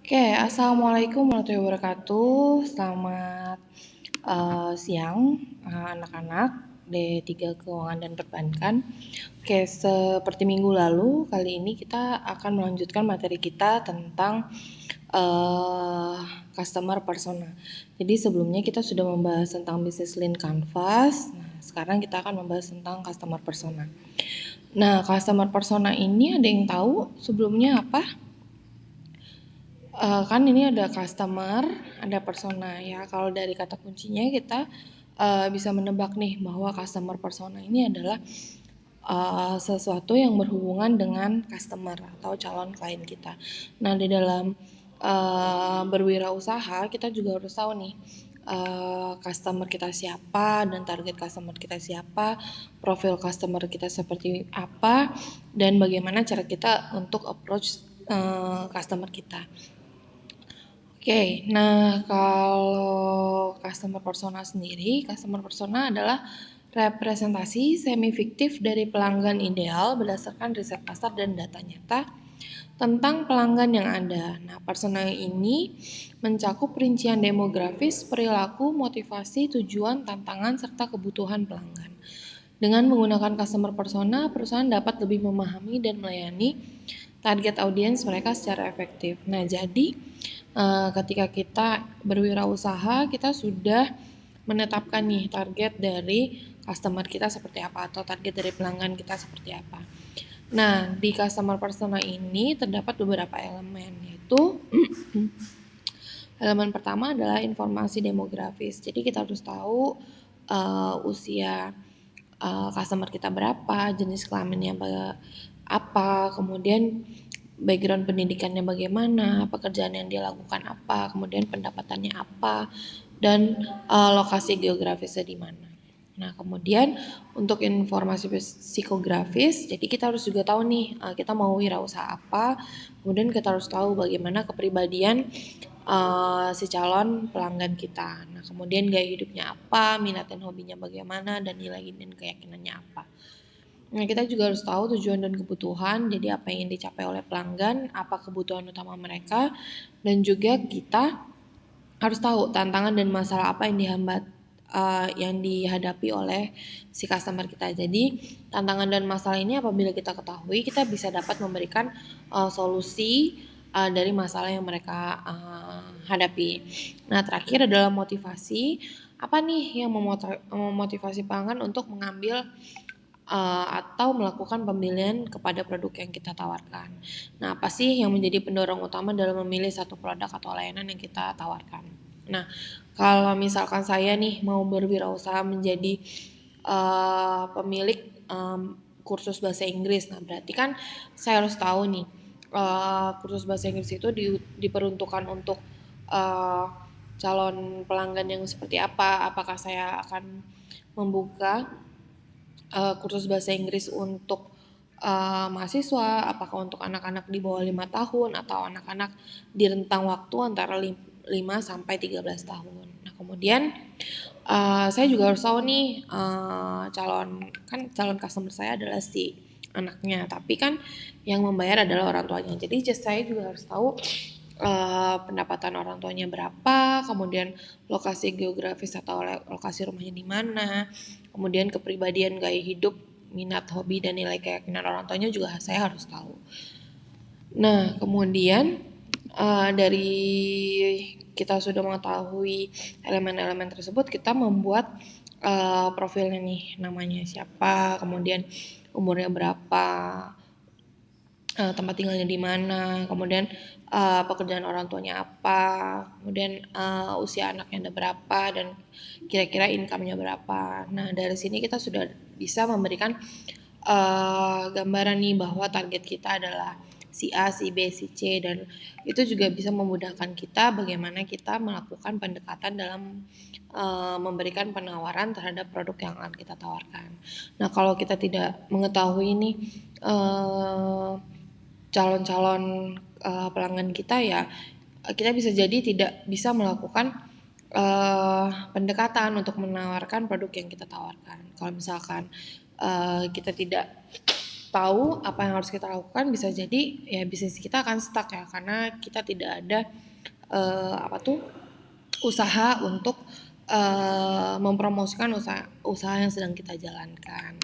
Oke, assalamualaikum warahmatullahi wabarakatuh. Selamat siang, anak-anak D3 Keuangan dan Perbankan. Oke, seperti minggu lalu, kali ini kita akan melanjutkan materi kita tentang uh, customer persona. Jadi sebelumnya kita sudah membahas tentang business lean canvas. Nah, sekarang kita akan membahas tentang customer persona. Nah, customer persona ini ada yang tahu sebelumnya apa? Kan ini ada customer, ada persona ya. Kalau dari kata kuncinya kita bisa menebak nih bahwa customer persona ini adalah sesuatu yang berhubungan dengan customer atau calon klien kita. Nah, di dalam berwirausaha kita juga harus tahu nih customer kita siapa dan target customer kita siapa, profil customer kita seperti apa, dan bagaimana cara kita untuk approach customer kita. Oke, nah kalau customer persona sendiri, customer persona adalah representasi semi-fiktif dari pelanggan ideal berdasarkan riset pasar dan data nyata tentang pelanggan yang ada. Nah, persona ini mencakup rincian demografis, perilaku, motivasi, tujuan, tantangan, serta kebutuhan pelanggan. Dengan menggunakan customer persona, perusahaan dapat lebih memahami dan melayani target audiens mereka secara efektif. Nah, jadi ketika kita berwirausaha, kita sudah menetapkan nih target dari customer kita seperti apa atau target dari pelanggan kita seperti apa. Nah, di customer persona ini terdapat beberapa elemen, yaitu elemen pertama adalah informasi demografis. Jadi kita harus tahu usia customer kita berapa, jenis kelaminnya apa, kemudian background pendidikannya bagaimana, pekerjaan yang dia lakukan apa, kemudian pendapatannya apa, dan lokasi geografisnya di mana. Nah, kemudian untuk informasi psikografis, jadi kita harus juga tahu nih kita mau wirausaha apa, kemudian kita harus tahu bagaimana kepribadian si calon pelanggan kita. Nah, kemudian gaya hidupnya apa, minat dan hobinya bagaimana, dan nilai dan keyakinannya apa. Nah, kita juga harus tahu tujuan dan kebutuhan, jadi apa yang dicapai oleh pelanggan, apa kebutuhan utama mereka, dan juga kita harus tahu tantangan dan masalah apa yang dihadapi oleh si customer kita. Jadi tantangan dan masalah ini apabila kita ketahui, kita bisa dapat memberikan solusi dari masalah yang mereka hadapi. Nah, terakhir adalah motivasi. Apa nih yang memotivasi pelanggan untuk mengambil atau melakukan pembelian kepada produk yang kita tawarkan. Nah, apa sih yang menjadi pendorong utama dalam memilih satu produk atau layanan yang kita tawarkan? Nah, kalau misalkan saya nih mau berwirausaha menjadi pemilik kursus bahasa Inggris, nah berarti kan saya harus tahu nih kursus bahasa Inggris itu diperuntukkan untuk uh, calon pelanggan yang seperti apa? Apakah saya akan membuka kursus bahasa Inggris untuk mahasiswa, apakah untuk anak-anak di bawah 5 tahun atau anak-anak di rentang waktu antara 5 sampai 13 tahun. Nah, kemudian saya juga harus tahu nih calon customer saya adalah si anaknya, tapi kan yang membayar adalah orang tuanya. Jadi saya juga harus tahu pendapatan orang tuanya berapa, kemudian lokasi geografis atau lokasi rumahnya di mana, kemudian kepribadian, gaya hidup, minat, hobi, dan nilai keyakinan orang tuanya juga saya harus tahu. Nah, kemudian dari kita sudah mengetahui elemen-elemen tersebut, kita membuat profilnya nih, namanya siapa, kemudian umurnya berapa, tempat tinggalnya di mana, kemudian pekerjaan orang tuanya apa, kemudian usia anaknya ada berapa, dan kira-kira income-nya berapa. Nah, dari sini kita sudah bisa memberikan gambaran nih bahwa target kita adalah si A, si B, si C, dan itu juga bisa memudahkan kita bagaimana kita melakukan pendekatan dalam memberikan penawaran terhadap produk yang akan kita tawarkan. Nah, kalau kita tidak mengetahui nih calon-calon pelanggan kita, ya kita bisa jadi tidak bisa melakukan pendekatan untuk menawarkan produk yang kita tawarkan. Kalau misalkan kita tidak tahu apa yang harus kita lakukan, bisa jadi ya bisnis kita akan stuck ya, karena kita tidak ada apa tuh usaha untuk mempromosikan usaha usaha yang sedang kita jalankan.